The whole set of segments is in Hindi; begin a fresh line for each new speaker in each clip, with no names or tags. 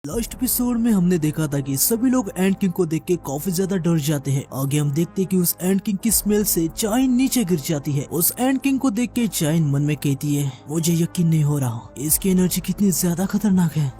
लास्ट एपिसोड में हमने देखा था कि सभी लोग एंड किंग को देख के काफी ज्यादा डर जाते हैं। आगे हम देखते हैं कि उस एंड किंग की स्मेल से चाइन नीचे गिर जाती है। उस एंड किंग को देख के चाइन मन में कहती है, मुझे यकीन नहीं हो रहा इसकी एनर्जी कितनी ज्यादा खतरनाक है।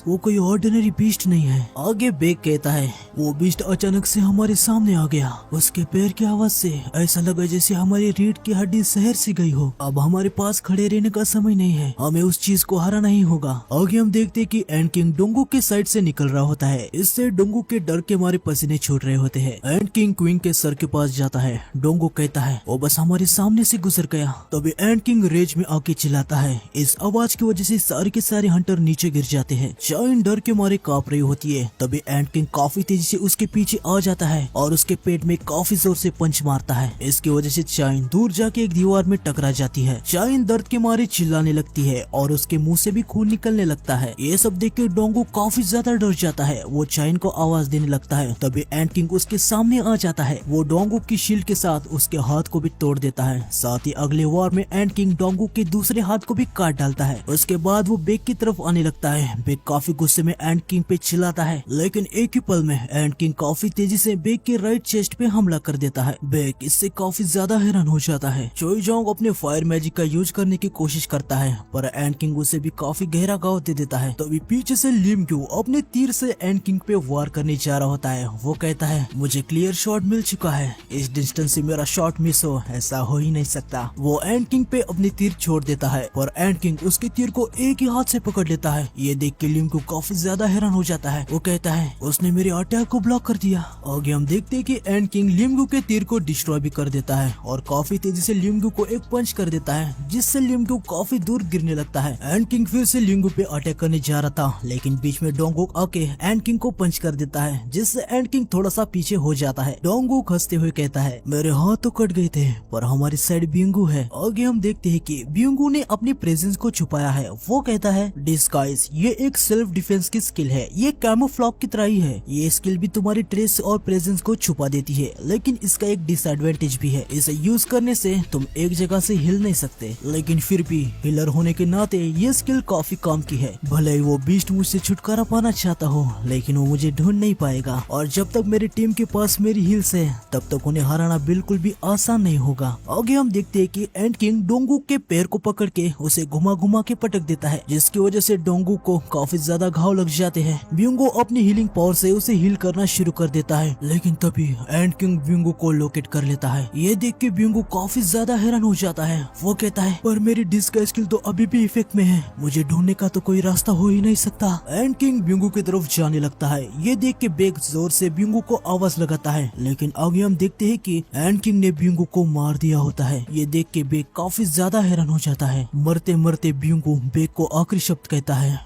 वो कोई ऑर्डिनरी बीस्ट नहीं है। आगे बेक कहता है, वो बीस्ट अचानक से हमारे सामने आ गया। उसके पैर की आवाज से ऐसा लगा जैसे हमारी रीढ़ की हड्डी शहर से गई हो। अब हमारे पास खड़े रहने का समय नहीं है, हमें उस चीज को हराना ही होगा। आगे हम देखते हैं कि एंड किंग डोंगो के साइड से निकल रहा होता है। इससे डोंगो के डर के मारे पसीने छूट रहे होते हैं। एंड किंग क्वीन के सर के पास जाता है। डोंगो कहता है, वो बस हमारे सामने से गुजर गया। तभी एंड किंग रेज में आके चिल्लाता है। इस आवाज की वजह से सारे के सारे हंटर नीचे गिर जाते हैं। चाइन डर के मारे कांप रही होती है। तभी एंड किंग काफी तेजी से उसके पीछे आ जाता है और उसके पेट में काफी जोर से पंच मारता है। इसकी वजह से चाइन दूर जाके एक दीवार में टकरा जाती है। चाइन दर्द के मारे चिल्लाने लगती है और उसके मुंह से भी खून निकलने लगता है। ये सब देख के डोंगो काफी ज्यादा डर जाता है। वो चाइन को आवाज देने लगता है। तभी एंड किंग उसके सामने आ जाता है। वो डोंगो की शील्ड के साथ उसके हाथ को भी तोड़ देता है। साथ ही अगले वार में एंड किंग डोंगो के दूसरे हाथ को भी काट डालता है। उसके बाद वो बेक की तरफ आने लगता है। बेक काफी गुस्से में एंड किंग पे चिल्लाता है, लेकिन एक ही पल में एंड किंग काफी तेजी से बेक के राइट चेस्ट पे हमला कर देता है। बेक इससे काफी ज्यादा हैरान हो जाता है। चोई जोंग अपने फायर मैजिक का यूज करने की कोशिश करता है, पर एंड किंग उसे भी काफी गहरा घाव दे देता है। तभी पीछे से लिम क्यू अपने तीर से एंड किंग पे वार करने जा रहा होता है। वो कहता है, मुझे क्लियर शॉट मिल चुका है, इस डिस्टेंस से मेरा शॉट मिस हो ऐसा हो ही नहीं सकता। वो एंड किंग पे अपनी तीर छोड़ देता है, पर एंड किंग उसके तीर को एक ही हाथ से पकड़ लेता है। ये देख के लिम क्यू काफी ज्यादा हैरान हो जाता है। वो कहता है, उसने मेरे अटैक को ब्लॉक कर दिया। आगे हम देखते हैं कि एंड किंग लिम क्यू के तीर को डिस्ट्रॉय भी कर देता है और काफी तेजी से लिम क्यू को एक पंच कर देता है, जिससे लिम क्यू काफी दूर गिरने लगता है। एंड किंग फिर से लिम क्यू पे अटैक करने जा रहा था, लेकिन बीच में डोंगो आके एंड किंग को पंच कर देता है, जिससे एंड किंग थोड़ा सा पीछे हो जाता है। डोंगो हंसते हुए कहता है, मेरे हाथ तो कट गए थे, पर हमारी साइड बिंगू है। आगे हम देखते हैं कि बिंगू ने अपनी प्रेजेंस को छुपाया है। वो कहता है, डिस्गाइज ये एक सेल्फ डिफेंस की स्किल है, ये कैमोफ्लॉग की तरह ही है। ये स्किल भी तुम्हारी ट्रेस और प्रेजेंस को छुपा देती है, लेकिन इसका एक डिसएडवांटेज भी है। इसे यूज करने से तुम एक जगह से हिल नहीं सकते, लेकिन फिर भी हिलर होने के नाते ये स्किल काफी काम की है। भले ही वो बीस्ट मुझसे छुटकारा पाना चाहता हो, लेकिन वो मुझे ढूंढ नहीं पाएगा, और जब तक मेरी टीम के पास मेरी हिल्स है तब तक उन्हें हराना बिल्कुल भी आसान नहीं होगा। आगे हम देखते हैं कि एंड किंग डोंगू के पैर को पकड़ के उसे घुमा घुमा के पटक देता है, जिसकी वजह से डोंगू को काफी ज्यादा घाव लग जाते हैं। बिंगो अपनी हीलिंग पावर से उसे हील करना शुरू कर देता है, लेकिन तभी एंड किंग बिंगो को लोकेट कर लेता है। ये देख के बिंगो काफी ज्यादा हैरान हो जाता है। वो कहता है, पर मेरी डिस्गाइज स्किल तो अभी भी इफेक्ट में है, मुझे ढूंढने का तो कोई रास्ता हो ही नहीं सकता। एंड किंग बिंगो की तरफ जाने लगता है। ये देख के बेक जोर से बिंगो को आवाज लगाता है, लेकिन आगे हम देखते हैं कि एंड किंग ने बिंगो को मार दिया होता है। ये देख के बेक काफी ज्यादा हैरान हो जाता है। मरते मरते बिंगो बेक को आखिरी शब्द कहता है,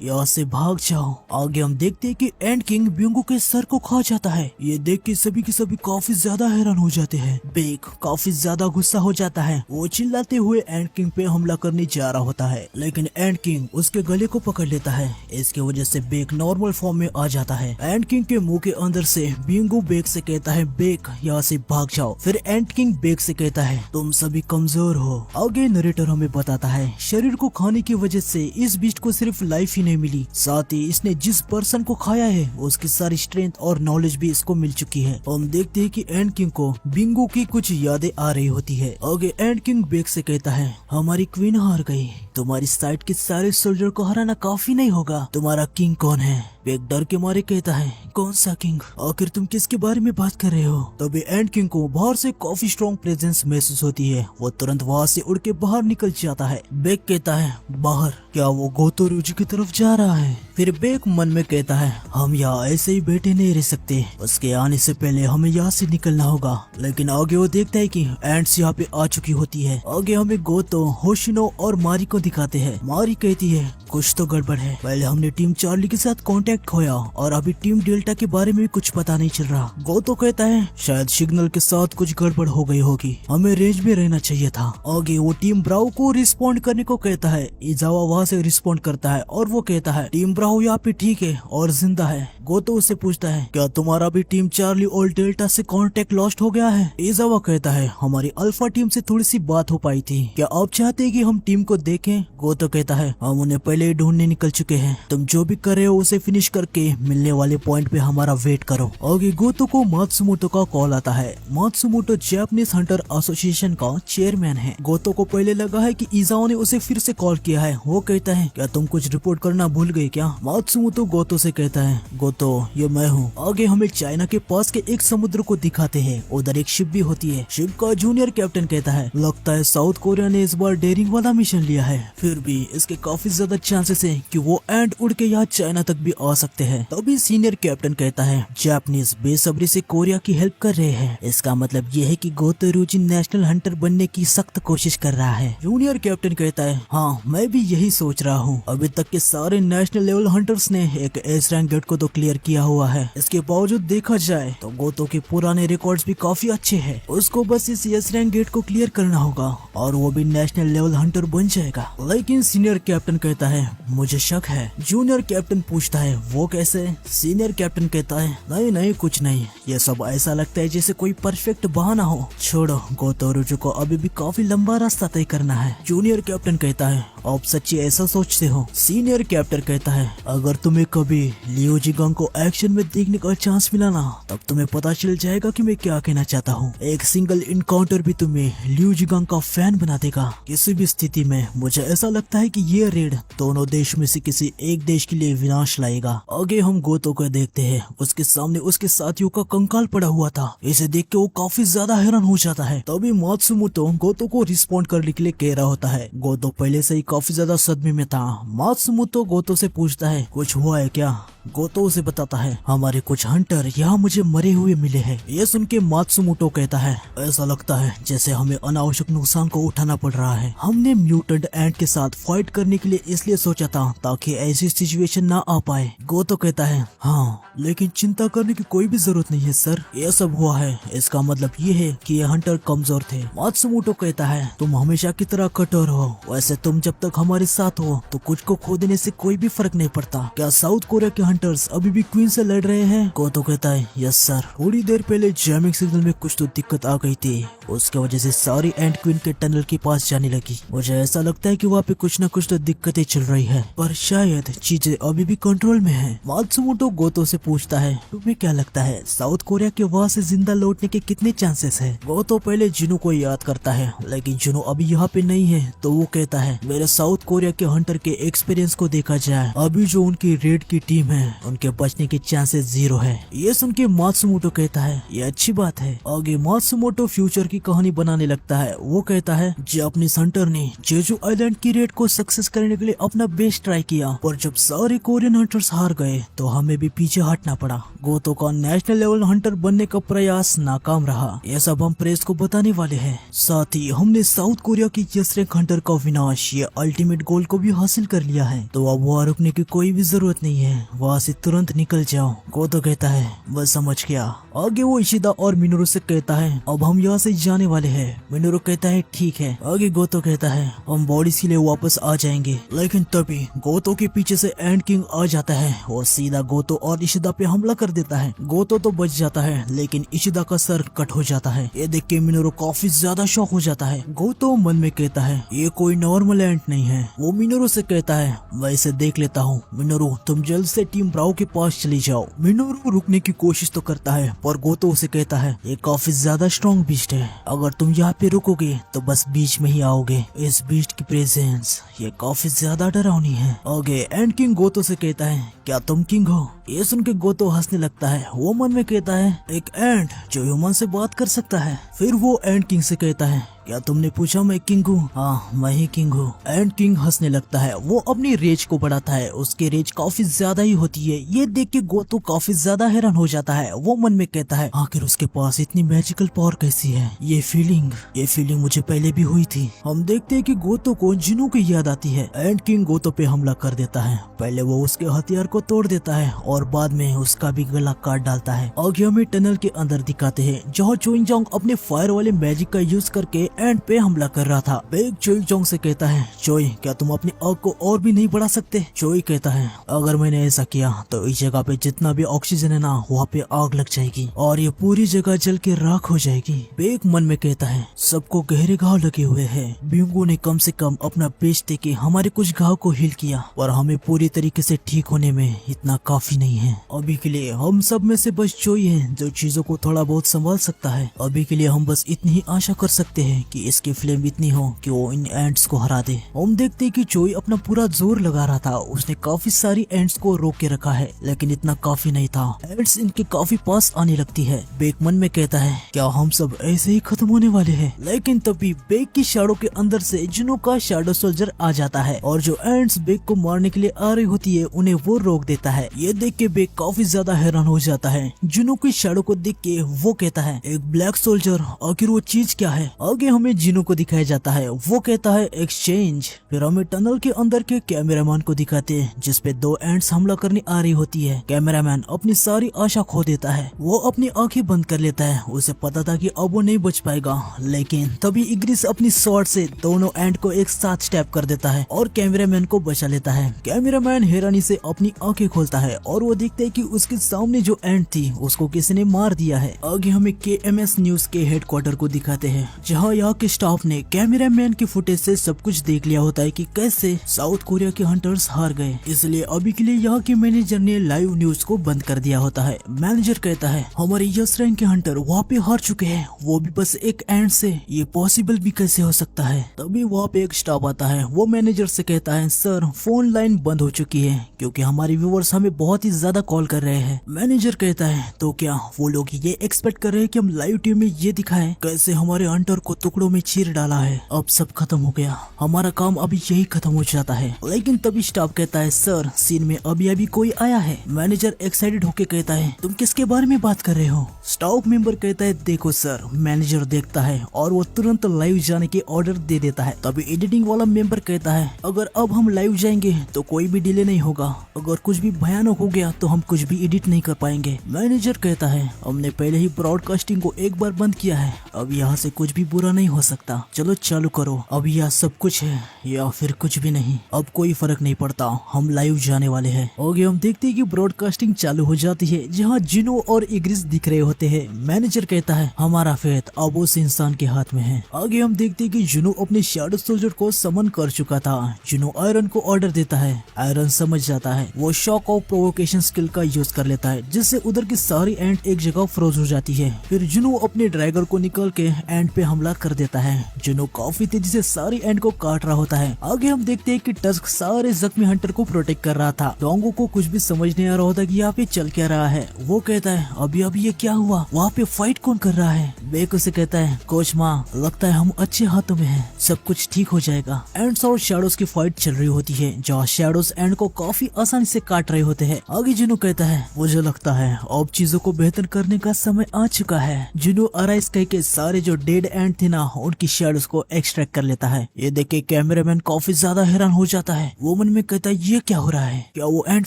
यहाँ से भाग जाओ। आगे हम देखते हैं कि एंड किंग बिंगो के सर को खा जाता है। ये देख के सभी के सभी काफी ज्यादा हैरान हो जाते हैं। बेक काफी ज्यादा गुस्सा हो जाता है। वो चिल्लाते हुए एंड किंग पे हमला करने जा रहा होता है, लेकिन एंड किंग उसके गले को पकड़ लेता है। इसकी वजह से बेक नॉर्मल फॉर्म में आ जाता है। एंड किंग के मुंह के अंदर से बिंगो बेक से कहता है, बेक यहाँ से भाग जाओ। फिर एंड किंग बेक से कहता है, तुम सभी कमजोर हो। आगे नरेटर हमें बताता है, शरीर को खाने की वजह से इस बीस्ट को सिर्फ लाइफ ही नहीं मिली, साथ ही इसने जिस पर्सन को खाया है उसकी सारी स्ट्रेंथ और नॉलेज भी इसको मिल चुकी है। हम देखते हैं कि एंड किंग को बिंगो की कुछ यादें आ रही होती है। आगे एंड किंग बेक से कहता है, हमारी क्वीन हार गई, तुम्हारी साइड के सारे सोल्जर को हराना काफी नहीं होगा। तुम्हारा किंग कौन है? बेक डर के मारे कहता है, कौन सा किंग? आखिर तुम किसके बारे में बात कर रहे हो? तभी एंड किंग को बाहर से काफी स्ट्रॉन्ग प्रेजेंस महसूस होती है। वो तुरंत वहाँ से उड़ के बाहर निकल जाता है। बेक कहता है, बाहर? क्या वो गोतो रुचि की तरफ जा रहा है? फिर बेक मन में कहता है, हम यहाँ ऐसे ही बैठे नहीं रह सकते, उसके आने से पहले हमें यहाँ से निकलना होगा। लेकिन आगे वो देखता है कि एंड्स यहाँ पे आ चुकी होती है। आगे हमें गोतो, होशिनो और मारी को दिखाते हैं। मारी कहती है, कुछ तो गड़बड़ है, पहले हमने टीम चार्ली के साथ कांटेक्ट खोया और अभी टीम डेल्टा के बारे में कुछ पता नहीं चल रहा। गोतो कहता है, शायद सिग्नल के साथ कुछ गड़बड़ हो गई होगी, हमें रेंज में रहना चाहिए था। आगे वो टीम ब्राउ को रिस्पॉन्ड करने को कहता है। इजावा वहाँ से रिस्पॉन्ड करता है और वो कहता है, टीम ब्राउ वो यहाँ पे ठीक है और जिंदा है? गोतो उससे पूछता है क्या तुम्हारा भी टीम चार्ली और डेल्टा से कांटेक्ट लॉस्ट हो गया है? इजावा कहता है हमारी अल्फा टीम से थोड़ी सी बात हो पाई थी, क्या आप चाहते हैं कि हम टीम को देखें? गोतो कहता है हम उन्हें पहले ही ढूंढने निकल चुके हैं, तुम जो भी कर रहे हो उसे फिनिश करके मिलने वाले पॉइंट पे हमारा वेट करो। आगे गोतो को मात्सुमोटो का कॉल आता है। मात्सुमोटो जापानीज हंटर एसोसिएशन का चेयरमैन है। गोतो को पहले लगा है कि इजाओ ने उसे फिर से कॉल किया है। वो कहता है क्या तुम कुछ रिपोर्ट करना भूल गए क्या? मात्सुमोटो गोतो से कहता है गोतो ये मैं हूँ। आगे हमें चाइना के पास के एक समुद्र को दिखाते हैं, उधर एक शिप भी होती है। शिप का जूनियर कैप्टन कहता है लगता है साउथ कोरिया ने इस बार डेयरिंग वाला मिशन लिया है, फिर भी इसके काफी ज्यादा चांसेस है कि वो एंड उड़ के यहाँ चाइना तक भी आ सकते हैं। तभी सीनियर कैप्टन कहता है जापानीज बेसब्री से कोरिया की हेल्प कर रहे हैं, इसका मतलब ये है कि गोतो रुचि नेशनल हंटर बनने की सख्त कोशिश कर रहा है। जूनियर कैप्टन कहता है हाँ मैं भी यही सोच रहा हूँ, अभी तक के सारे नेशनल लेवल हंटर्स ने एक एस रैंक गेट को तो क्लियर किया हुआ है, इसके बावजूद देखा जाए तो गोतो के पुराने रिकॉर्ड्स भी काफी अच्छे हैं, उसको बस इस एस रैंक गेट को क्लियर करना होगा और वो भी नेशनल लेवल हंटर बन जाएगा। लेकिन सीनियर कैप्टन कहता है मुझे शक है। जूनियर कैप्टन पूछता है वो कैसे? सीनियर कैप्टन कहता है नहीं नहीं कुछ नहीं, ये सब ऐसा लगता है जैसे कोई परफेक्ट बहाना हो, छोड़ो गोतो रुचि को अभी भी काफी लंबा रास्ता तय करना है। जूनियर कैप्टन कहता है आप सच्ची ऐसा सोचते हो? सीनियर कैप्टन कहता है अगर तुम्हें कभी लियो जिगांग को एक्शन में देखने का चांस मिला ना, तब तुम्हें पता चल जाएगा कि मैं क्या कहना चाहता हूँ। एक सिंगल इनकाउंटर भी तुम्हें लियो जिगांग का फैन बना देगा। किसी भी स्थिति में मुझे ऐसा लगता है कि ये रेड दोनों देश में से किसी एक देश के लिए विनाश लाएगा। आगे हम गोतो को देखते हैं, उसके सामने उसके साथियों का कंकाल पड़ा हुआ था। इसे देख के वो काफी ज्यादा हैरान हो जाता है। तभी मात्सुमोटो गोतो को रिस्पॉन्ड करने के लिए कह रहा होता है। गोतो पहले से ही काफी ज्यादा सदमे में था। मात्सुमोटो गोतो से पूछता है कुछ हुआ है क्या? गोतो उसे बताता है हमारे कुछ हंटर यहाँ मुझे मरे हुए मिले हैं। ये सुन के मात्सुमोटो कहता है ऐसा लगता है जैसे हमें अनावश्यक नुकसान को उठाना पड़ रहा है। हमने म्यूटेंट एंट के साथ फाइट करने के लिए इसलिए सोचा था ताकि ऐसी सिचुएशन ना आ पाए। गोतो कहता है हाँ लेकिन चिंता करने की कोई भी जरूरत नहीं है सर, ये सब हुआ है इसका मतलब ये है कि ये हंटर कमजोर थे। मात्सुमोटो कहता है तुम हमेशा की तरह कठोर हो, वैसे तुम जब तक हमारे साथ हो तो कुछ को खो देने से कोई भी फर्क नहीं पड़ता। क्या साउथ कोरिया के हंटर्स अभी भी क्वीन से लड़ रहे हैं? गोतो कहता है यस सर, थोड़ी देर पहले जैमिंग सिग्नल में कुछ तो दिक्कत आ गई थी, उसके वजह से सारी एंट क्वीन के टनल के पास जाने लगी। मुझे ऐसा लगता है कि वहाँ पे कुछ न कुछ तो दिक्कतें चल रही है, पर शायद चीजें अभी भी कंट्रोल में है। मात्सुमोटो गोतो से पूछता है तुम्हें क्या लगता है साउथ कोरिया के वहाँ से जिंदा लौटने के कितने चांसेस है? गोतो पहले जिनू को याद करता है, लेकिन जिनू अभी यहाँ पे नहीं है, तो वो कहता है मेरे साउथ कोरिया के हंटर के एक्सपीरियंस को देखा जाए अभी जो उनकी रेड की टीम है उनके बचने के चांसेस 0 है। ये सुन के मात्सुमोटो कहता है ये अच्छी बात है। आगे मात्सुमोटो फ्यूचर की कहानी बनाने लगता है। वो कहता है जापानीज हंटर ने जेजू आइलैंड की रेड को सक्सेस करने के लिए अपना बेस्ट ट्राई किया, पर जब सारे कोरियन हंटर्स हार गए तो हमें भी पीछे हटना पड़ा। गोतो का नेशनल लेवल हंटर बनने का प्रयास नाकाम रहा। ये सब हम प्रेस को बताने वाले हैं। साथ ही हमने साउथ कोरिया की एस रैंक हंटर का विनाश, ये अल्टीमेट गोल को भी हासिल कर लिया है, तो अब वहाँ रुकने की कोई भी जरूरत नहीं है, वहाँ से तुरंत निकल जाओ। गोतो कहता है बस समझ गया। आगे वो इशिदा और मिनोरू से कहता है अब हम यहाँ से जाने वाले हैं। मिनोरू कहता है ठीक है। आगे गोतो कहता है हम बॉडीज के लिए वापस आ जाएंगे, लेकिन तभी गोतो के पीछे से एंड किंग आ जाता है और सीधा गोतो और इशिदा पे हमला कर देता है। गोतो तो बच जाता है, लेकिन इशिदा का सर कट हो जाता है। ये देख के मिनोरू काफी ज्यादा शॉक हो जाता है। गोतो मन में कहता है ये कोई नॉर्मल एंट नहीं है। वो मिनोरू से कहता है मैं इसे देख लेता हूँ। मिनोरू तुम जल्द से टीम ब्राउ के पास चली जाओ। मिनोरू रुकने की कोशिश तो करता है, पर गोतो उसे कहता है ये काफी ज्यादा स्ट्रॉन्ग बीस्ट है, अगर तुम यहाँ पे रुकोगे तो बस बीच में ही आओगे। इस बीस्ट की प्रेजेंस ये काफी ज्यादा डरावनी है। आगे एंड किंग गोतो से कहता है क्या तुम किंग हो? ये सुन के गोतो हंसने लगता है। वो मन में कहता है एक एंट जो ह्यूमन से बात कर सकता है। फिर वो एंड किंग से कहता है क्या तुमने पूछा मैं किंग हूँ? हाँ मैं ही किंग हूँ। एंड किंग हंसने लगता है। वो अपनी रेज को बढ़ाता है, उसकी रेज काफी ज्यादा ही होती है। ये देख के गोतो काफी ज्यादा हैरान हो जाता है। वो मन में कहता है आखिर उसके पास इतनी मैजिकल पावर कैसी है? ये फीलिंग मुझे पहले भी हुई थी। हम देखते हैं कि गोतो को जिनू की याद आती है। एंड किंग गोतो पे हमला कर देता है। पहले वो उसके हथियार को तोड़ देता है और और बाद में उसका भी गला काट डालता है। आगे हमें टनल के अंदर दिखाते हैं जहाँ चोइंग अपने फायर वाले मैजिक का यूज करके एंट पे हमला कर रहा था। बेग चोइंग से कहता है, चोई क्या तुम अपनी आग को और भी नहीं बढ़ा सकते? चोई कहता है, अगर मैंने ऐसा किया तो इस जगह पे जितना भी ऑक्सीजन है ना वहाँ पे आग लग जाएगी और ये पूरी जगह जल के राख हो जाएगी। बेग मन में कहता है, सबको गहरे घाव लगे हुए हैं, बिंगो ने कम से कम अपना पेश दे के हमारे कुछ घाव को हील किया और हमें पूरी तरीके से ठीक होने में इतना काफी नहीं है। अभी के लिए हम सब में से बस चोई है जो चीजों को थोड़ा बहुत संभाल सकता है। अभी के लिए हम बस इतनी ही आशा कर सकते हैं कि इसकी फ्लेम इतनी हो कि वो इन एंट्स को हरा दे। हम देखते हैं कि चोई अपना पूरा जोर लगा रहा था, उसने काफी सारी एंट्स को रोक के रखा है लेकिन इतना काफी नहीं था। एंट्स इनके काफी पास आने लगती है। बेक मन में कहता है, क्या हम सब ऐसे ही खत्म होने वाले हैं? लेकिन तभी बेक की शैडो के अंदर से जुनो का शैडो सोल्जर आ जाता है और जो एंट्स बेक को मारने के लिए आ रही होती है उन्हें वो रोक देता है। ये देख के बेक काफी ज्यादा हैरान हो जाता है। जुनो की शैडो को देख के वो कहता है, एक ब्लैक सोल्जर, आखिर वो चीज क्या है? आगे हमें जिनो को दिखाया जाता है, वो कहता है एक्सचेंज। फिर हमें टनल के अंदर के कैमरामैन को दिखाते हैं जिसपे दो एंट्स हमला करने आ रही होती है। कैमरामैन अपनी सारी आशा खो देता है, वो अपनी आंखें बंद कर लेता है। उसे पता था कि अब वो नहीं बच पाएगा, लेकिन तभी इग्रिस अपनी स्वॉर्ड से दोनों एंट को एक साथ स्टैप कर देता है और कैमरामैन को बचा लेता है। कैमरामैन हैरानी से अपनी आंखें खोलता है और वो देखते है कि उसके सामने जो एंट थी उसको किसी ने मार दिया है। आगे हमें KMS न्यूज के हेडक्वार्टर को दिखाते हैं जहाँ यहाँ के स्टाफ ने कैमरामैन की फुटेज से सब कुछ देख लिया होता है कि कैसे साउथ कोरिया के हंटर्स हार गए, इसलिए अभी के लिए यहाँ के मैनेजर ने लाइव न्यूज को बंद कर दिया होता है। मैनेजर कहता है, हमारे यस रैंक के हंटर वहाँ पे हार चुके हैं, वो भी बस एक एंड से, ये पॉसिबल भी कैसे हो सकता है? तभी वहाँ पे एक स्टाफ आता है, वो मैनेजर से कहता है, सर फोन लाइन बंद हो चुकी है क्योंकि हमारे व्यूअर्स हमें बहुत ही ज्यादा कॉल कर रहे हैं। मैनेजर कहता है, तो क्या वो लोग ये एक्सपेक्ट कर रहे हैं कि हम लाइव टीम में ये दिखाएं कैसे हमारे हंटर को टुकड़ों में चीर डाला है? अब सब खत्म हो गया, हमारा काम अभी यही खत्म हो जाता है। लेकिन तभी स्टाफ कहता है, सर सीन में अभी अभी कोई आया है। मैनेजर एक्साइटेड होके कहता है, तुम किसके बारे में बात कर रहे हो? स्टाफ मेंबर कहता है, देखो सर। मैनेजर देखता है और वो तुरंत लाइव जाने के ऑर्डर दे देता है। तभी एडिटिंग वाला मेंबर कहता है, अगर अब हम लाइव जाएंगे तो कोई भी डिले नहीं होगा, अगर कुछ भी भयानक हो गया तो हम कुछ भी एडिट नहीं कर पाएंगे। मैनेजर कहता है, हमने पहले ही ब्रॉडकास्टिंग को एक बार बंद किया है, अब यहाँ से कुछ भी बुरा नहीं हो सकता, चलो चालू करो। अब यहाँ सब कुछ है या फिर कुछ भी नहीं, अब कोई फर्क नहीं पड़ता, हम लाइव जाने वाले हैं। आगे हम देखते हैं कि ब्रॉडकास्टिंग चालू हो जाती है जहाँ जिनो और इग्रिस दिख रहे होते हैं। मैनेजर कहता है, हमारा फेथ अब उस इंसान के हाथ में है। आगे हम देखते हैं कि जिनो अपने शैडो सोल्जर को समन कर चुका था। जिनो आयरन को ऑर्डर देता है, आयरन समझ जाता है, वो शॉक ऑफ प्रोवोकेशन स्किल का यूज कर लेता है जिससे उधर की सारी एंट एक जगह फ्रोज हो जाती है। फिर जिनो अपने ड्रैगर को निकल के एंट पे हमला कर देता है। जिनो काफी तेजी से सारी एंट को काट रहा होता है। आगे हम देखते हैं कि टस्क सारे जख्मी हंटर को प्रोटेक्ट कर रहा था। डोंगो को कुछ भी समझ नहीं आ रहा होता कि यहाँ पे चल क्या रहा है। वो कहता है, अभी अभी ये क्या हुआ, वहाँ पे फाइट कौन कर रहा है? बेक उसे कहता है, कोच माँ लगता है हम अच्छे हाथों में हैं, सब कुछ ठीक हो जाएगा। एंड्स और शैडोज की फाइट चल रही होती है जहाँ शैडोज एंड को काफी आसानी से काट रहे होते हैं। आगे जिनो कहता है, मुझे लगता है अब चीजों को बेहतर करने का समय आ चुका है। जिनो अराइज कह के सारे जो डेड एंड थे ना उनकी शैडोज को एक्सट्रैक्ट कर लेता है। ये देख के कैमरामैन काफी ज्यादा हैरान हो जाता है। वो मन में कहता है, ये क्या हो रहा है, क्या वो एंड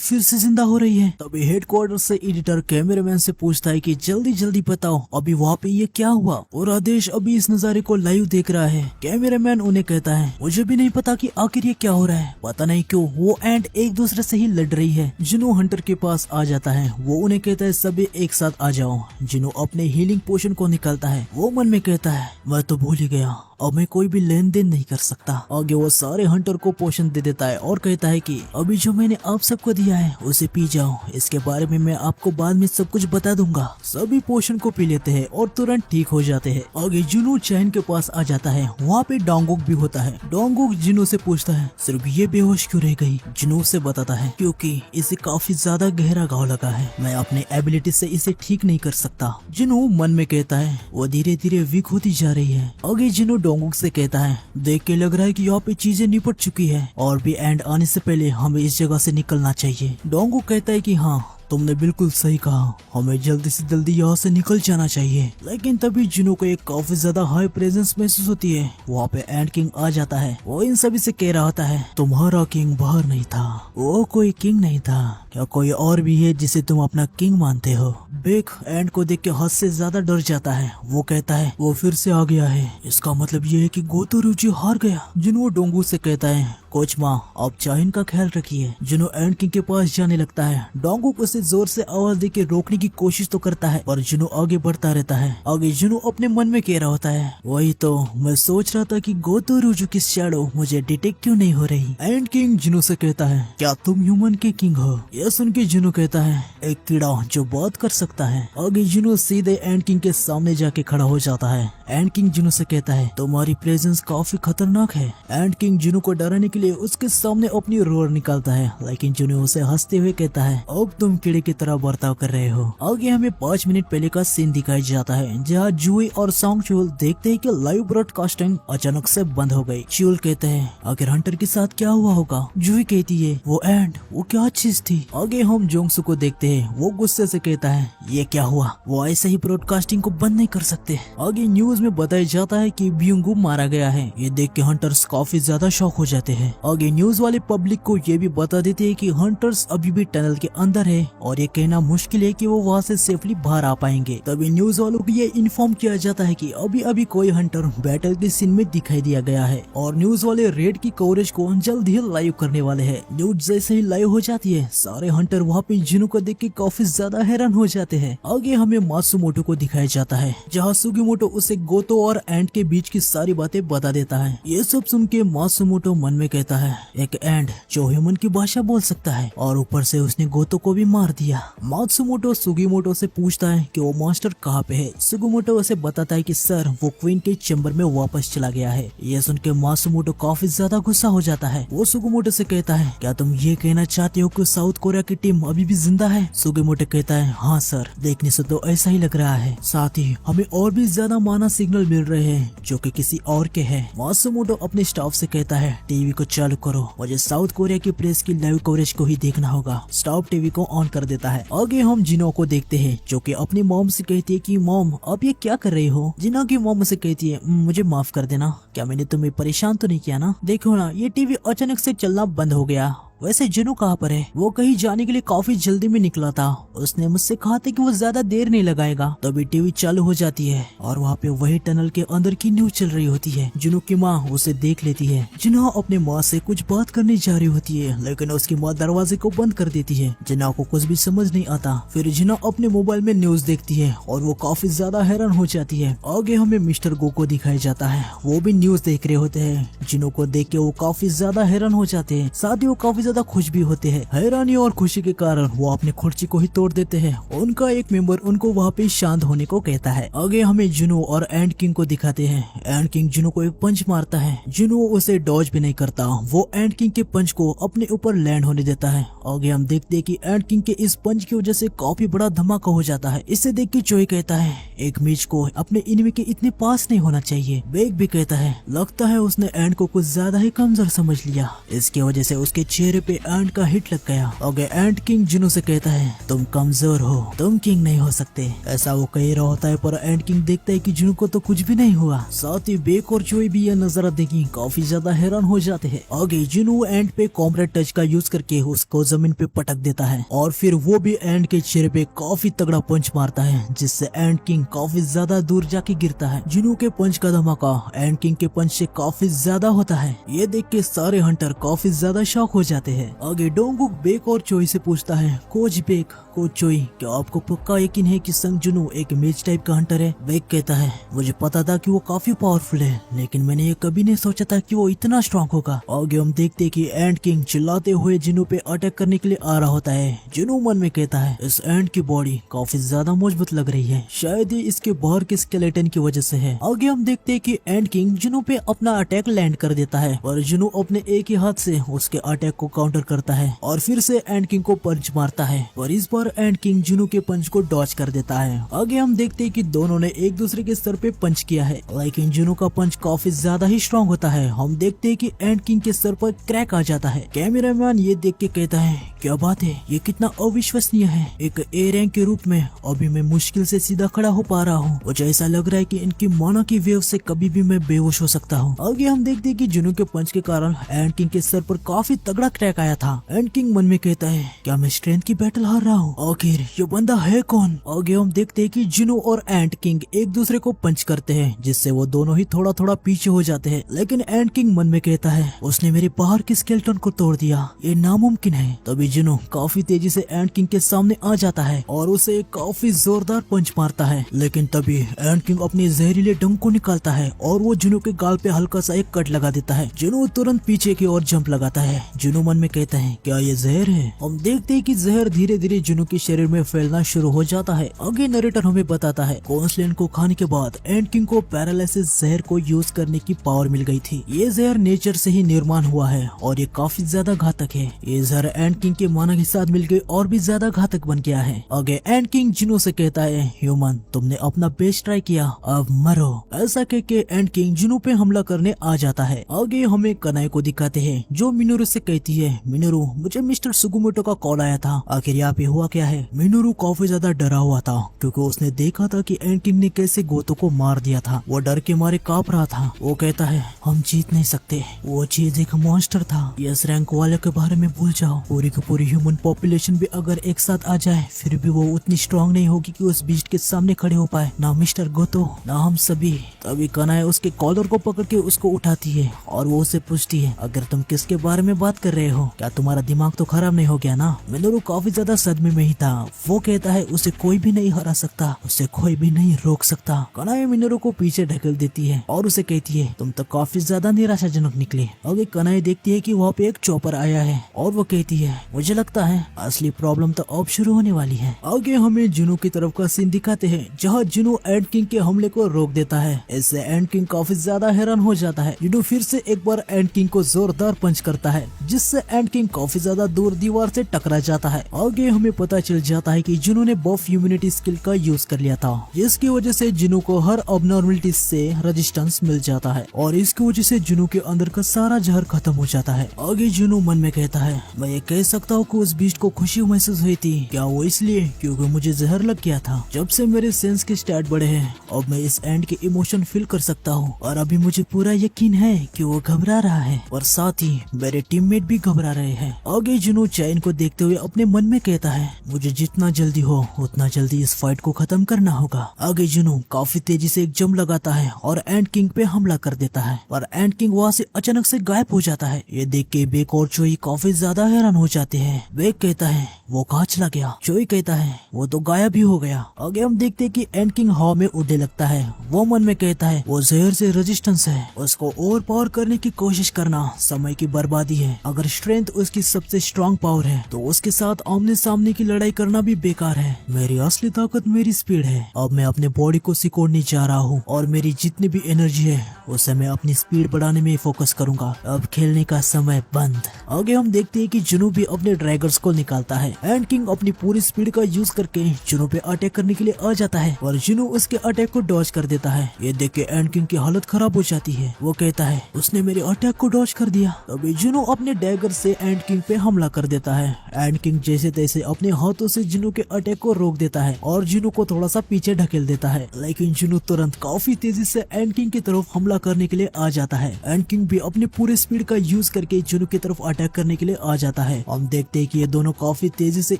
फिर से जिंदा हो रही है? तभी हेडक्वार्टर से एडिटर कैमरामैन से पूछता है कि जल्दी जल्दी बताओ अभी वहाँ पे ये क्या हुआ। और आदेश अभी इस नजारे को लाइव देख रहा है। कैमरामैन उन्हें कहता है, मुझे भी नहीं पता कि आखिर ये क्या हो रहा है, पता नहीं क्यों वो एंड एक दूसरे से ही लड़ रही है। जिनो हंटर के पास आ जाता है, वो उन्हें कहता है, सभी एक साथ आ जाओ। जिनो अपने हीलिंग पोशन को निकालता है। वो मन में कहता है, मैं तो भूल ही गया, अब मैं कोई भी लेन देन नहीं कर सकता। आगे वो सारे हंटर को पोशन दे देता है और कहता है कि अभी जो मैंने आप सबको दिया है उसे पी जाओ, इसके बारे में मैं आपको बाद में सब कुछ बता दूंगा। सभी पोशन को पी लेते हैं और तुरंत ठीक हो जाते हैं। आगे जिनो चैन के पास आ जाता है, वहाँ पे डोंगोक भी होता है। डोंगोक जिनो से पूछता है, सिर्फ ये बेहोश क्यों रह गई? जिनो से बताता है, क्योंकि इसे काफी ज्यादा गहरा घाव लगा है, मैं अपने एबिलिटी से इसे ठीक नहीं कर सकता। जिनो मन में कहता है, वो धीरे धीरे वीक होती जा रही है। आगे जिनो डोंगोक से कहता है, देख के लग रहा है कि यहाँ पे चीजें निपट चुकी है और भी एंड आने से पहले हमें इस जगह से निकलना चाहिए। डोंगोक कहता है कि हाँ तुमने बिल्कुल सही कहा, हमें जल्दी से जल्दी यहाँ से निकल जाना चाहिए। लेकिन तभी जिनो को एक काफी ज्यादा हाई प्रेजेंस महसूस होती है। वहाँ पे एंड किंग आ जाता है। वो इन सभी से कह रहा होता है, तुम्हारा किंग बाहर नहीं था, वो कोई किंग नहीं था, क्या कोई और भी है जिसे तुम अपना किंग मानते हो? बेक एंड को देख के हद से ज्यादा डर जाता है। वो कहता है, वो फिर से आ गया है, इसका मतलब ये है कि गोतोरुचि हार गया। जिनो डोंगू से कहता है, कोच माँ आप चाइन का ख्याल रखिए। जिनो एंड किंग के पास जाने लगता है। डोंगू उसे जोर से आवाज देके रोकने की कोशिश तो करता है, पर जिनो आगे बढ़ता रहता है। आगे जिनो अपने मन में कह रहा होता है, वही तो मैं सोच रहा था कि गोतोरुचि की शैडो मुझे डिटेक्ट क्यों नहीं हो रही। एंड किंग जिनो से कहता है, क्या तुम ह्यूमन के किंग हो? यह सुन के जिनो कहता है, एक कीड़ा जो बात कर सकता है। आगे जिनो सीधे एंड किंग के सामने जाके खड़ा हो जाता है। एंड किंग जिनो से कहता है, तुम्हारी प्रेजेंस काफी खतरनाक है। एंड किंग जिनो को डराने के लिए उसके सामने अपनी रोर निकालता है, लेकिन जिनो उसे हंसते हुए कहता है, अब तुम कीड़े की तरह बर्ताव कर रहे हो। आगे हमें 5 मिनट पहले का सीन दिखाई जाता है, जहाँ जूही और सॉन्ग चूल देखते हैं कि लाइव ब्रॉडकास्टिंग अचानक से बंद हो गई। चूल कहते हैं, आखिर हंटर के साथ क्या हुआ होगा? जूही कहती है, वो क्या चीज थी? आगे हम जोंगसू को देखते हैं। वो गुस्से से कहता है, ये क्या हुआ? वो ऐसे ही ब्रॉडकास्टिंग को बंद नहीं कर सकते। आगे न्यूज में बताया जाता है कि ब्यूंगू मारा गया है। ये देख के हंटर्स काफी ज्यादा शॉक हो जाते हैं। आगे न्यूज वाले पब्लिक को ये भी बता देते हैं कि हंटर्स अभी भी टनल के अंदर है और ये कहना मुश्किल है कि वो वहाँ से सेफली बाहर आ पाएंगे। तभी न्यूज वालों को ये इन्फॉर्म किया जाता है कि अभी अभी कोई हंटर बैटल के सीन में दिखाई दिया गया है और न्यूज वाले रेड की कवरेज को जल्द ही लाइव करने वाले हैं। न्यूज जैसे ही लाइव हो जाती है, सारे हंटर वहाँ पे जिनो को देख के काफी ज्यादा हैरान हो जाते हैं। आगे हमें मात्सुमोटो को दिखाया जाता है, जहाँ सुगीमोटो उसे गोतो और एंड के बीच की सारी बातें बता देता है। ये सब सुन के मात्सुमोटो मन में कहता है, एक एंड जो ह्यूमन की भाषा बोल सकता है और ऊपर से उसने गोतो को भी मार दिया। मात्सुमोटो सुगीमोटो से पूछता है कि वो मास्टर कहाँ पे है। सुगीमोटो उसे बताता है कि सर वो क्वीन के चैम्बर में वापस चला गया है। ये सुन के मात्सुमोटो काफी ज्यादा गुस्सा हो जाता है। वो सुगीमोटो से कहता है, क्या तुम ये कहना चाहते हो कि साउथ कोरिया की टीम अभी भी जिंदा है? सुगीमोटो कहता है, हाँ सर, देखने से तो ऐसा ही लग रहा है। साथ ही हमें और भी ज्यादा माना सिग्नल मिल रहे हैं जो कि किसी और के हैं। मात्सुमोटो अपने स्टाफ से कहता है, टीवी को चालू करो, मुझे साउथ कोरिया की प्रेस की लाइव कवरेज को ही देखना होगा। स्टाफ टीवी को ऑन कर देता है। आगे हम जिनो को देखते हैं, जो कि अपनी मॉम से कहती है कि मॉम आप ये क्या कर रही हो? जिनो की मॉम से कहती है, मुझे माफ कर देना, क्या मैंने तुम्हें परेशान तो नहीं किया ना? देखो ना, ये टीवी अचानक से चलना बंद हो गया। वैसे जिनो कहाँ पर है? वो कहीं जाने के लिए काफी जल्दी में निकला था। उसने मुझसे कहा था कि वो ज्यादा देर नहीं लगाएगा। तभी टीवी चालू हो जाती है और वहाँ पे वही टनल के अंदर की न्यूज चल रही होती है। जिनो की माँ उसे देख लेती है। जिनो अपने माँ से कुछ बात करने जा रही होती है, लेकिन उसकी माँ दरवाजे को बंद कर देती है। जिनो को कुछ भी समझ नहीं आता। फिर जिनो अपने मोबाइल में न्यूज देखती है और वो काफी ज्यादा हैरान हो जाती है। आगे हमें मिस्टर गो को दिखाया जाता है। वो भी न्यूज देख रहे होते हैं। जिनो को देख के वो काफी ज्यादा हैरान हो जाते हैं। साथ ही वो काफी ज्यादा खुश भी होते हैं। हैरानी और खुशी के कारण वो अपने कुर्सी को ही तोड़ देते हैं। उनका एक मेंबर उनको वहाँ पे शांत होने को कहता है। आगे हमें जिनो और एंड किंग को दिखाते हैं। एंड किंग जिनो को एक पंच मारता है। जिनो उसे डॉज भी नहीं करता। वो एंड किंग के पंच को अपने ऊपर लैंड होने देता है। आगे हम देखते हैं कि एंड किंग के इस पंच की वजह से काफी बड़ा धमाका हो जाता है। इसे देख के चोई कहता है, एक मीच को अपने इनमी के इतने पास नहीं होना चाहिए। बेग भी कहता है, लगता है उसने एंड को कुछ ज्यादा ही कमजोर समझ लिया। इसकी वजह से उसके चेहरे पे एंड का हिट लग गया। आगे एंड किंग जिनो से कहता है, तुम कमजोर हो, तुम किंग नहीं हो सकते। ऐसा वो कह रहा होता है, पर एंड किंग देखता है कि जिनो को तो कुछ भी नहीं हुआ। साथ ही बेक और चोई भी यह नजारा देखी काफी ज्यादा हैरान हो जाते हैं। आगे जिनो एंड पे कॉम्रेड टच का यूज करके उसको जमीन पे पटक देता है और फिर वो भी एंड के चेहरे पे काफी तगड़ा पंच मारता है, जिससे एंड किंग काफी ज्यादा दूर जाके गिरता है। जिनो के पंच का धमाका एंड किंग के पंच से काफी ज्यादा होता है। ये देख के सारे हंटर काफी ज्यादा शॉक हो जाते हैं। आगे डोंगुक बेक और चोई से पूछता है, कोच बेक, कोच चोई, क्या आपको पक्का यकीन है कि संग जुनू एक मेज टाइप का हंटर है? बेक कहता है, मुझे पता था कि वो काफी पावरफुल है, लेकिन मैंने ये कभी नहीं सोचा था कि वो इतना स्ट्रॉन्ग होगा। आगे हम देखते कि एंड किंग चिल्लाते हुए जिनू पे अटैक करने के लिए आ रहा होता है। जिनू मन में कहता है, इस एंड की बॉडी काफी ज्यादा मजबूत लग रही है, शायद ये इसके बाहर के स्केलेटन की वजह से है। आगे हम देखते हैं कि एंड किंग जिनू पे अपना अटैक लैंड कर देता है और जिनू अपने एक ही हाथ से उसके अटैक को काउंटर करता है और फिर से एंड किंग को पंच मारता है और इस बार एंड किंग जुनू के पंच को डॉज कर देता है। आगे हम देखते हैं कि दोनों ने एक दूसरे के सर पे पंच किया है, लेकिन जुनू का पंच काफी ज्यादा ही स्ट्रॉन्ग होता है। हम देखते हैं कि एंड किंग के सर पर क्रैक आ जाता है। कैमरामैन ये देख के कहता है, क्या बात है, ये कितना अविश्वसनीय है। एक ए रैंक के रूप में अभी मैं मुश्किल से सीधा खड़ा हो पा रहा हूँ। मुझे ऐसा लग रहा है कि इनकी माना की वेव से कभी भी मैं बेहोश हो सकता हूँ। आगे हम देखते हैं कि जुनू के पंच के कारण एंड किंग के सर पर काफी तगड़ा क्रैक आया था। एंड किंग मन में कहता है, क्या मैं स्ट्रेंथ की बैटल हार रहा हूँ? आखिर ये बंदा है कौन? आगे हम देखते हैं कि जुनू और एंड किंग एक दूसरे को पंच करते हैं, जिससे वो दोनों ही थोड़ा थोड़ा पीछे हो जाते हैं। लेकिन एंड किंग मन में कहता है, उसने मेरे बाहर के स्केलेटन को तोड़ दिया, ये नामुमकिन है। तभी जुनू काफी तेजी से एंड किंग के सामने आ जाता है और उसे काफी जोरदार पंच मारता है। लेकिन तभी एंड किंग अपने जहरीले डंक को निकालता है और वो जुनू के गाल पे हल्का सा एक कट लगा देता है। जुनू तुरंत पीछे की ओर जंप लगाता है। जुनू मन में कहता है, क्या ये जहर है? हम देखते हैं कि जहर धीरे धीरे जुनू के शरीर में फैलना शुरू हो जाता है। आगे नरेटर हमें बताता है, कॉन्सलैंड को खाने के बाद एंड किंग को पैरालिसिस जहर को यूज करने की पावर मिल गई थी। ये जहर नेचर से ही निर्माण हुआ है और ये काफी ज्यादा घातक है। ये जहर एंड किंग के माना के साथ मिलकर और भी ज्यादा घातक बन गया है। आगे एंड किंग जुनू से कहता है, ह्यूमन, तुमने अपना बेस्ट ट्राई किया, अब मरो। ऐसा कह के एंड किंग जुनू पे हमला करने आ जाता है। आगे हमें कनाई को दिखाते हैं, जो मिनोरू से कहती है, मिनोरू, मुझे मिस्टर सुगुमोटो का कॉल आया था, आखिर यहाँ पे हुआ क्या है? मिनोरू काफी ज्यादा डरा हुआ था क्योंकि उसने देखा था कि एंड किंग ने कैसे गोतो को मार दिया था। वो डर के मारे कांप रहा था। वो कहता है, हम जीत नहीं सकते, वो चीज एक मॉन्स्टर था। यस रैंक वाले के बारे में भूल जाओ, पूरी की पूरी ह्यूमन पॉपुलेशन भी अगर एक साथ आ जाए फिर भी वो उतनी स्ट्रांग नहीं होगी कि उस बीस्ट के सामने खड़े हो पाए, ना मिस्टर गोतो ना हम सभी। तभी कनाई उसके कॉलर को पकड़ के उसको उठाती है और वो उसे पूछती है, अगर तुम किसके बारे में बात कर रहे हो, क्या तुम्हारा दिमाग तो खराब नहीं हो गया ना? मिनोरू काफी ज्यादा सदमे में ही था। वो कहता है, उसे कोई भी नहीं हरा सकता, उसे कोई भी नहीं रोक सकता। कनाई मिनोरू को पीछे ढकेल देती है और उसे कहती है, तुम तो काफी ज्यादा निराशाजनक निकले। आगे कनाई देखती है कि वहाँ पे एक चॉपर आया है और वो कहती है, मुझे लगता है असली प्रॉब्लम तो अब शुरू होने वाली है। आगे हमें जुनू की तरफ का सीन दिखाते हैं, जहाँ जुनू एंड किंग के हमले को रोक देता है। इससे एंड किंग काफी ज्यादा हैरान हो जाता है। जुनू फिर से एक बार एंड किंग को जोरदार पंच करता है, जिससे एंड किंग काफी ज्यादा दूर दीवार से टकरा जाता है। आगे हमें पता चल जाता है कि जुनू ने बफ इम्यूनिटी स्किल का यूज कर लिया था, जिसकी वजह से जुनू को हर अबनॉर्मलिटी से रेजिस्टेंस मिल जाता है और इसकी वजह से जुनू के अंदर का सारा जहर खत्म हो जाता है। आगे जुनू मन में कहता है, मैं ये कह सकता हूँ कि उस बीस्ट को खुशी महसूस हुई थी, क्या वो इसलिए क्योंकि मुझे जहर लग गया था? जब से मेरे सेंस के स्टैट बढ़े हैं, अब मैं इस एंड के इमोशन फील कर सकता हूँ और अभी मुझे पूरा यकीन है कि वो घबरा रहा है और साथ ही मेरे टीममेट भी घबरा रहे हैं। आगे जुनू चैन को देखते हुए अपने मन में कहता है, मुझे जितना जल्दी हो उतना जल्दी इस फाइट को खत्म करना होगा। आगे जुनू काफी तेजी से एक जंप लगाता है और एंड किंग पे हमला कर देता है, पर एंड किंग वहाँ से अचानक से गायब हो जाता है। ये देख के बेक और चोई काफी ज्यादा हैरान हो जाते हैं। बेक कहता है, वो कहाँ चला गया? चोई कहता है, वो तो गायब ही हो गया। आगे हम देखते हैं कि एंड किंग हवा में उड़ने लगता है। वो मन में कहता है, वो जहर से रेजिस्टेंस है, उसको ओवर पावर करने की कोशिश करना समय की बर्बादी है। अगर स्ट्रेंथ उसकी सबसे स्ट्रांग पावर है तो उसके साथ आमने सामने की लड़ाई करना भी बेकार है। मेरी असली ताकत मेरी स्पीड है। अब मैं अपने बॉडी को सिकोड़ने जा रहा हूँ और मेरी जितनी भी एनर्जी है उसे मैं अपनी स्पीड बढ़ाने में फोकस करूंगा। अब खेलने का समय बंद। आगे हम देखते हैं कि जुनू भी अपने ड्रैगर्स को निकालता है। एंड किंग अपनी पूरी स्पीड का यूज करके जुनू पे अटैक करने के लिए आ जाता है और जुनू उसके अटैक को डॉज कर देता है। ये देख के एंड किंग की हालत खराब हो जाती है। वो कहता है, उसने मेरे अटैक को डॉज कर दिया। तभी जुनू अपने डैगर से एंड किंग पे हमला कर देता है। एंड किंग जैसे तैसे अपने हाथों से जुनू के अटैक को रोक देता है और जुनू को थोड़ा सा पीछे ढकेल देता है, लेकिन जुनू तुरंत काफी तेजी से एंड किंग की तरफ हमला करने के लिए आ जाता है। एंड किंग भी अपने पूरे स्पीड का यूज करके जुनू की तरफ अटैक करने के लिए आ जाता है। हम देखते हैं कि ये दोनों काफी तेजी से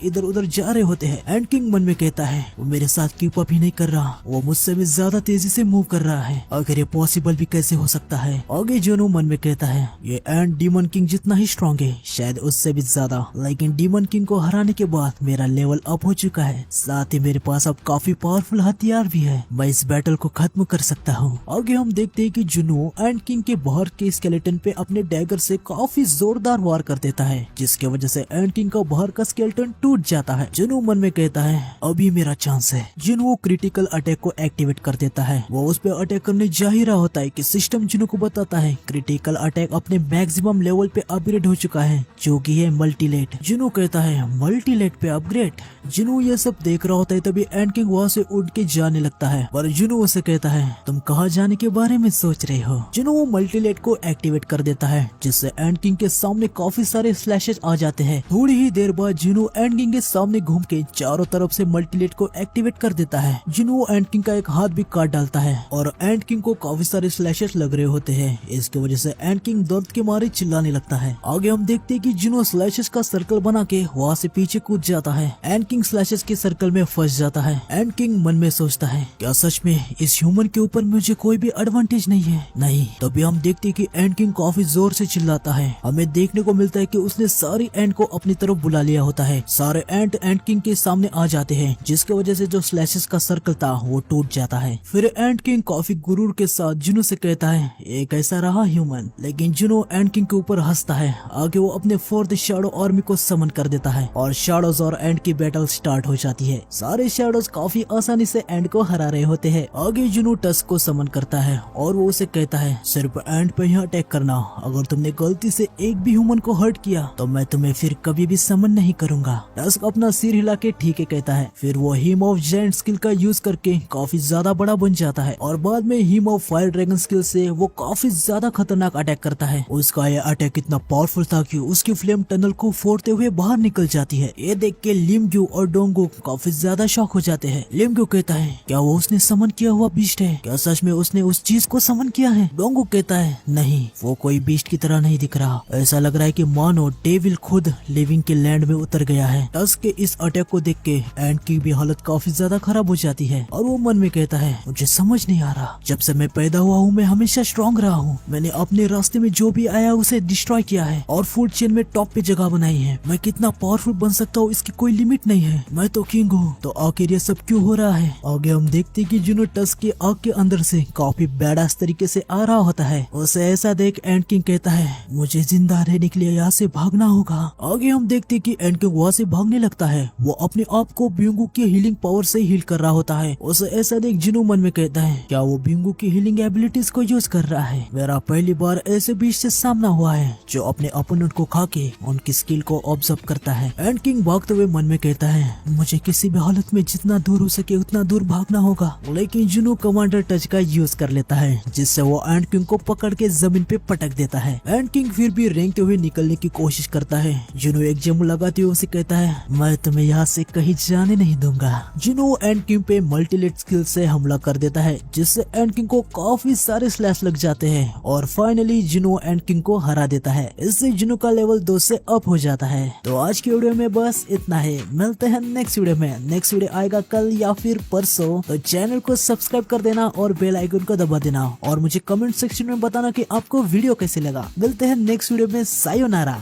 इधर उधर जा रहे होते हैं। एंड किंग मन में कहता है, वो मेरे साथ कीप अप ही नहीं कर रहा, वो मुझसे भी ज्यादा तेजी से मूव कर रहा है। अगर ये पॉसिबल भी कैसे हो सकता है? आगे जुनू मन में कहता है, ये एंड डीमन किंग जितना ही स्ट्रॉन्ग है, शायद उससे भी ज्यादा, लेकिन डीमन किंग को हराने के बाद मेरा लेवल अप हो चुका है, साथ ही मेरे पास अब काफी पावरफुल हथियार भी है, मैं इस बैटल को खत्म कर सकता हूँ। आगे हम देखते हैं कि जुनू एंड किंग के बाहर के स्केलेटन पे अपने डैगर से काफी जोरदार वार कर देता है, जिसके वजह से एंड किंग का बाहर का स्केलेटन टूट जाता है। जुनू मन में कहता है, अभी मेरा चांस है। जुनू क्रिटिकल अटैक को एक्टिवेट कर देता है। वो उस पे अटैक करने जा ही रहा होता है कि सिस्टम जुनू को बताता है क्रिटिकल अटैक अपने मैक्सिमम लेवल पे अपग्रेड हो चुका है जो कि है मल्टीलेट। जुनू कहता है मल्टीलेट पे अपग्रेड। जुनू ये सब देख रहा होता है तभी एंड किंग वहाँ से उड़ के जाने लगता है, पर जुनू उसे कहता है तुम कहाँ जाने के बारे में सोच रहे हो। जुनू मल्टीलेट को एक्टिवेट कर देता है जिससे एंड किंग के सामने काफी सारे स्लैशेस आ जाते हैं। थोड़ी ही देर बाद जुनू एंड किंग के सामने घूम के चारों तरफ से मल्टीलेट को एक्टिवेट कर देता है। जुनू एंड किंग का एक हाथ भी काट डालता है और एंड किंग को काफी सारे स्लैशेस लग रहे होते हैं। इसकी वजह से एंड किंग दर्द के मारे चिल्लाने लगता है। आगे हम देखते हैं कि जुनू स्लैशेस का सर्कल बना के वहाँ से पीछे कूद जाता है। एंड किंग स्लैशेस के सर्कल में फंस जाता है। एंड किंग मन में सोचता है क्या सच में इस ह्यूमन के ऊपर मुझे कोई भी एडवांटेज नहीं है। नहीं, तभी हम देखते हैं कि एंड किंग काफी जोर से चिल्लाता है। हमें देखने को मिलता है कि उसने सारी एंड को अपनी तरफ बुला लिया होता है। सारे एंड किंग के सामने आ जाते हैं जिसकी वजह से जो स्लैशेस का सर्कल था वो टूट जाता है। फिर एंड किंग काफी गुरूर के साथ जुनू से कहता है ये कैसा रहा ह्यूमन, लेकिन जुनू एंड किंग के ऊपर हंसता है। आगे वो अपने फोर्थ शैडो आर्मी को समन कर देता है और शैडोज और एंड की बैटल स्टार्ट हो जाती है। सारे शैडोज काफी आसानी से एंड को हरा रहे होते हैं। आगे जुनू टस्क को समन करता है और वो उसे कहता है सिर्फ एंड पे ही अटैक करना, अगर तुमने गलती से एक भी ह्यूमन को हर्ट किया तो मैं तुम्हें फिर कभी भी समन नहीं करूंगा। टस्क अपना सिर हिला के ठीक है कहता है। फिर वो हीम ऑफ जायंट स्किल का यूज करके काफी ज्यादा बड़ा बन जाता है और बाद में हीम ऑफ फायर ड्रैगन स्किल से वो काफी ज्यादा खतरनाक अटैक करता है। उसका ये अटैक इतना पावरफुल था कि उसकी फ्लेम टनल को फोड़ते हुए बाहर निकल जाती है। ये देख के लिमग्यू और डोंगो काफी ज्यादा शॉक हो जाते हैं। लिमग्यू कहता है क्या वो उसने समन किया हुआ बीस्ट है? क्या सच में उसने उस चीज को समन किया है? डोंगो कहता है नहीं, वो कोई बीस्ट की तरह नहीं दिख रहा। ऐसा लग रहा है कि मानो डेविल खुद लिविंग के लैंड में उतर गया है। टस्क के इस अटैक को देख के एंड की भी हालत काफी ज्यादा खराब हो जाती है और वो मन में कहता है मुझे समझ नहीं आ रहा, जब से मैं पैदा हुआ हूँ मैं हमेशा स्ट्रॉन्ग रहा हूँ। मैंने अपने रास्ते में जो भी आया उसे डिस्ट्रॉय किया है और फूड चेन में टॉप पे जगह बनाई है। मैं कितना पावरफुल बन सकता हूँ इसकी कोई लिमिट नहीं है। मैं तो किंग हूँ, तो आखिर ये सब क्यों हो रहा है? आगे हम देखते हैं कि जुनू टस्क की आग के अंदर से काफी बैडास तरीके से आ रहा होता है। उसे ऐसा देख एंड किंग कहता है मुझे जिंदा रहने के लिए यहाँ से भागना होगा। आगे हम देखते हैं कि एंड किंग वहाँ से भागने लगता है। वो अपने आप को बिंगू की हीलिंग पावर से हील कर रहा होता है। उसे ऐसा देख जुनू मन में कहता है क्या वो बिंगू की हीलिंग एबिलिटीज को यूज कर रहा है? मेरा पहली बार ऐसे बीच से सामना हुआ है जो अपने अपोनेंट को खा के उनकी स्किल को ऑब्जर्व करता है। एंड किंग भागते हुए मन में कहता है मुझे किसी भी हालत में जितना दूर हो सके उतना दूर भागना होगा। लेकिन जुनू कमांडर टच का यूज कर लेता है जिससे वो एंड किंग को पकड़ के जमीन पे पटक देता है। एंड किंग फिर भी रेंगते हुए निकलने की कोशिश करता है। जुनू एक जम्मू लगाते हुए उसे कहता है मैं तुम्हें यहाँ से कहीं जाने नहीं दूंगा। जुनू एंड किंग पे मल्टीलेट स्किल से हमला कर देता है जिससे एंड किंग को काफी सारे स्लैश लग जाते हैं और फाइनली जुनू एंड किंग को हरा देता है। इससे जुनू का लेवल 2 से अप हो जाता है। तो आज की वीडियो में बस इतना है, मिलते हैं नेक्स्ट वीडियो में। नेक्स्ट वीडियो आएगा कल या फिर परसों, तो चैनल को सब्सक्राइब कर देना और बेल आइकन को दबा देना और मुझे कमेंट सेक्शन में बताना कि आपको वीडियो कैसे लगा। मिलते हैं नेक्स्ट वीडियो में, सायोनारा।